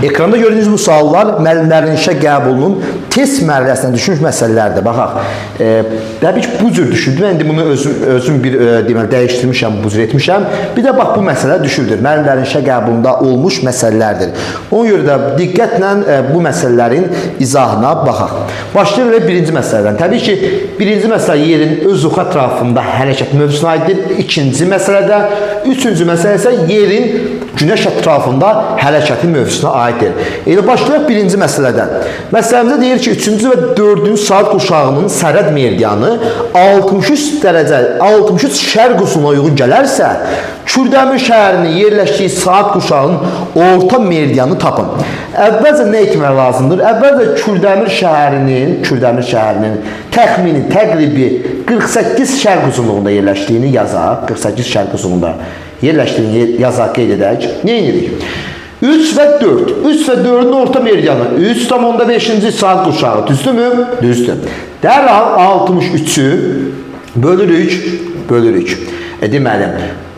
Ekranda gördüğünüz bu suallar müəllimlərin işə qəbulunun test mərhələsində düşmüş məsələlərdir. Baxaq, təbii ki, bu cür düşürdüm. İndi bunu özüm bir deməli dəyişdirmişəm, bu cür etmişəm. Bir də bax, bu məsələ düşürdür. Müəllimlərin işə qəbulunda olmuş məsələlərdir. Ona görə də diqqətlə bu məsələlərin izahına baxaq. Başlayırıq birinci məsələdən. Təbii ki, birinci məsələ yerin öz oxu ətrafında hərəkət mövzusuna aiddir. İkinci məsələdə, üçüncü məsələ isə yerin Günəş ətrafında hərəkəti mövzusuna aiddir. Elə başlayaq birinci məsələdən. Məsələmizdə deyir ki, 3-cü və 4-cü saat quşağının sərhəd meridianı 63 şərq usuluna uyğun gələrsə, Kürdəmir şəhərinin yerləşdiyi saat quşağının orta meridianı tapın. Əvvəlcə nə etmək lazımdır? Əvvəlcə Kürdəmir şəhərinin təxmini, təqribi 48 şərq uzunluğunda yerləşdiyini yazaq. 48 şərq uzunluğunda yerləşdiyini yazaq, qeyd edək. Nə edirik? 3 və 4. 3 və 4-ün orta meridianı 3,5-ci saat quşağı. Düzdürmü? Düzdür. Dərhal 63-ü bölürük. Deməli,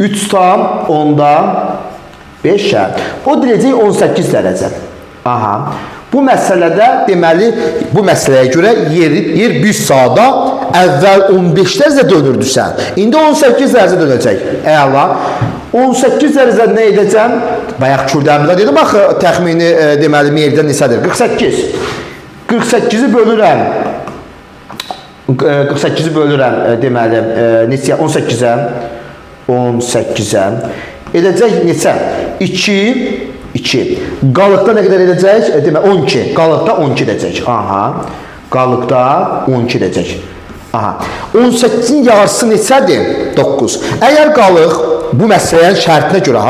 3,5-ə. O deyəcək 18 dərəcə. Aha. Bu məsələdə, deməli, bu məsələyə görə yer 1 saata əvvəl 15 dərəcə dönürdüsə, indi 18 dərəcə dönəcək. Əla. 18 dərəcə nə edəcəm? Bayaq Kürdəmirdə dedim, axı, təxmini, deməli, meridian neçədir? 48. 48-i bölürəm. 48-i bölürəm, deməli, neçəyə? 18-ə. 18-ə. Edəcək neçə? 2. Qalıqda nə qədər edəcək? Demək, 12. Qalıqda 12 edəcək. Aha. Qalıqda 12 edəcək. Aha. 18-in yarısı neçədir? 9. Əgər qalıq bu məsələnin şərtinə görə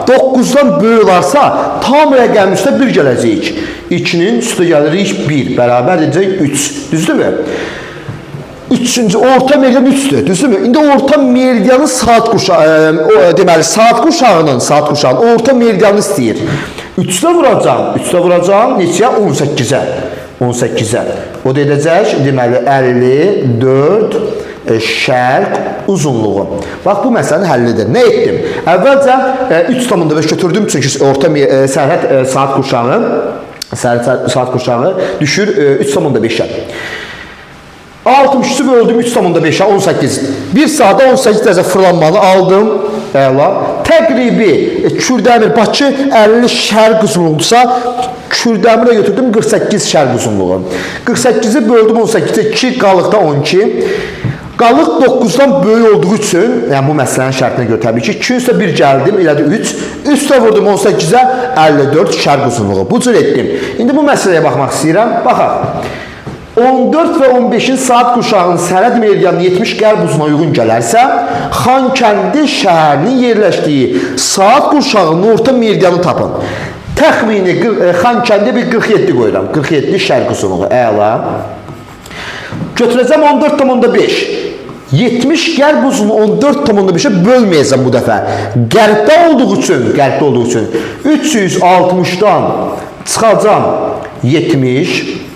9-dan böyük olarsa, tam rəqəmin üstə 1 gələcəyik. 2-nin üstə gəlirik 1. Bərabər edəcək 3. Düzdürmü? Üçüncü, orta meridian 3'dür, düzdürmü? İndi orta meridianın saat quşağının orta meridianı istəyir. 3'də vuracağım, neçəyə? 18'ə. 18'ə. O da edəcək, deməli, 54 şərq uzunluğu. Bax, bu məsələnin həllidir. Nə etdim? Əvvəlcə 3,5 götürdüm, çünki orta sərhəd saat quşağı düşür 3,5'ə. 63'ü böldüm 3,5'ə 18. 1 saata 18 dərəcə fırlanmanı aldım. Əla. Təqribi Kürdəmir Bakı 50 şərq uzunluğudursa, Kürdəmirə götürdüm 48 şərq uzunluğu. 48'i böldüm 18'e 2, qalıqda 12. Qalıq 9'dan böyük olduğu üçün, yəni bu məsələnin şərtinə görə təbii ki, 2 üstə 1 gəldim, elədi 3. Üstə vurdum 18'ə 54 şərq uzunluğu. Bu cür etdim. İndi bu məsələyə baxmaq istəyirəm. Baxaq. 14 və 15'in saat quşağının sərhəd meridianı 70 qərb uzunluğuna uyğun gələrsə, Xankəndi şəhərinin yerləşdiyi saat quşağının orta meridianı tapın. Təxmini Xankəndi bir 47 qoyuram. 47 şərq uzunluğu. Əla. Götürəcəm 14,5. 70 qərb uzunluğu 14,5'ə bölməyəcəm bu dəfə. Qərbdə olduğu üçün 360'dan çıxacam 70.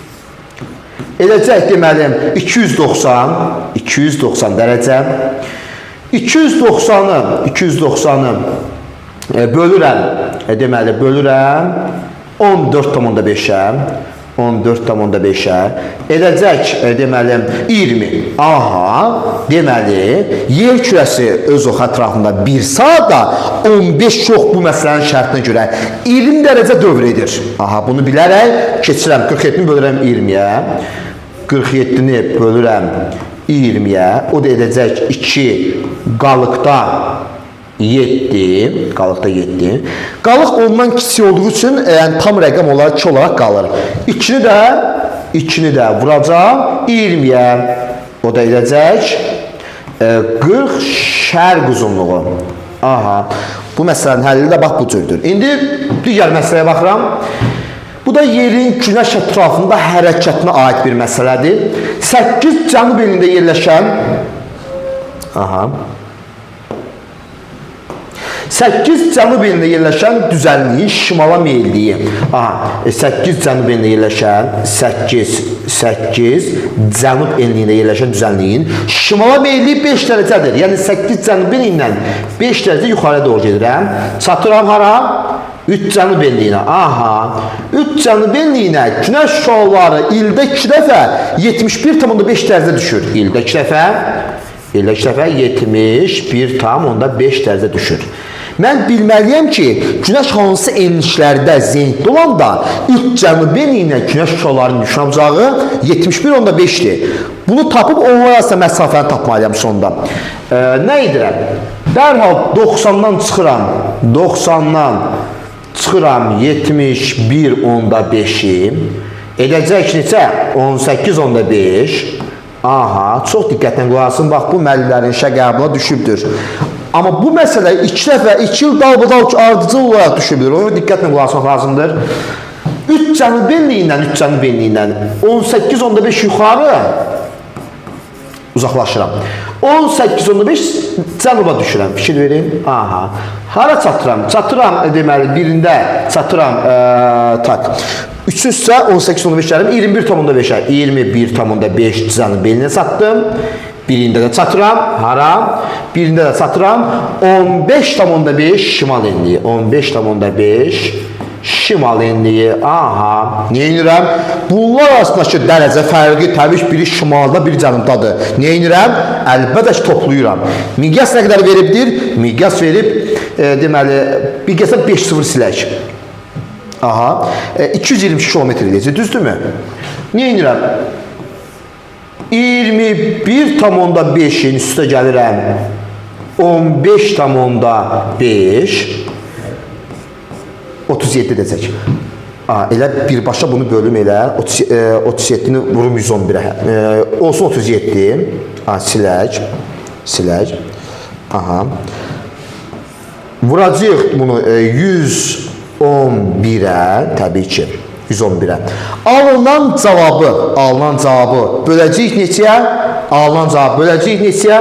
Edəcək deməli 290 dərəcə. 290'ı bölürəm. Deməli bölürəm 14,5'ə. 14,5'ə. Edəcək deməli 20. Aha, deməli yer kürəsi öz oxu ətrafında 1 saatda 15 çox bu məsələnin şərtinə görə 20 dərəcə dövr edir. Aha, bunu bilərək keçirəm. 47'ni bölürəm 20'yə. 47'ni bölürəm 20'yə. O da edəcək 2 qalıqda 7. Qalıqda 7. Qalıq ondan kiçik olduğu üçün yəni tam rəqəm olaraq 2 olaraq qalır. 2'ni də vuracağım 20'yə. O da edəcək 40 şərq uzunluğu. Aha. Bu məsələnin həlli də bax bu cürdür. İndi digər məsələyə baxıram. Bu da yerin günəş ətrafında hərəkətinə aid bir məsələdir. 8 cənub elində yerləşən 8 cənub elində yerləşən düzənliyin şimala meyilliyi. 8 cənub elində yerləşən 8 cənub elində yerləşən düzənliyin şimala meyilliyi 5 dərəcədir. Yəni 8 cənub elindən 5 dərəcə yuxarı doğru gedirəm. Çatıram hara? 3 cənub enliyinə. Aha. 3 cənub enliyinə günəş şüaları ildə 2 dəfə 71,5 dərəcə düşür. İldə 2 dəfə 71,5 dərəcə düşür. Mən bilməliyəm ki, günəş hansı enişlərdə zenitli olanda ilk cənubi enliyinə günəş şüalarının düşünacağı 71,5-dir. Bunu tapıb onlar arasında məsafəni tapmalıyam sonda. Nə edirəm? Dərhal 90-dan çıxıram. 90-dan çıxıram 71,5-i. Edəcək neçə? 18,5. Aha, çox diqqətlə qulaq asın. Bax, bu müəllimlərin şəqabına düşübdür. Amma bu məsələ 2 dəfə, 2 il dalbadal ardıcıl olaraq düşübdür. Ona diqqətlə qulaq asmaq lazımdır. 3 cənub enliyindən 18,5 yuxarı uzaqlaşıram. 18,5 cənuba düşürəm. Fikir verin. Aha. Hara çatıram? Çatıram, deməli, birində çatıram, tak. Üçüncüsə 18,5 gəlim, 21,5-ə. 21,5 cənub elinə çatdım. Birində də çatıram. Hara? Birində də çatıram. 15,5 şimal enliyi. 15,5 şimal enliyi. Aha. Niyə inirəm? Bunlar arasındakı dərəcə fərqi təbii ki, biri şimalda, biri cənubdadır. Niyə inirəm? Əlbəttə ki, toplayıram. Miqyas nə qədər veribdir? Miqyas verib, deməli, miqyasa 5,0 silək. Aha. 222 kilometr edəcək, düzdürmü? Niyə inirəm? 21,5-in üstə gəlirəm. 15,5 37 edəcək. Elə birbaşa bunu bölüm elə. 37-ni vurum 111-ə. Olsun 37. Silək. Silək. Aha. Vuracaq bunu 111-ə. Təbii ki. 111-ə. Alınan cavabı böləcəyik neçəyə? Alınan cavabı böləcəyik neçəyə?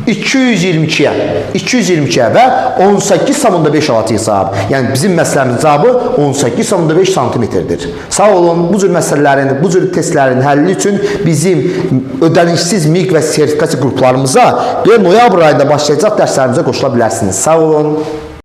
222-yə. 222-yə və 18,5 alacaq cavab. Yəni bizim məsələmizin cavabı 18,5 santimetrdir. Sağ olun. Bu cür məsələlərin, bu cür testlərin həlli üçün bizim ödənişsiz MİQ və sertifikasiya qruplarımıza və noyabr ayında başlayacaq dərslərimizə qoşula bilərsiniz. Sağ olun.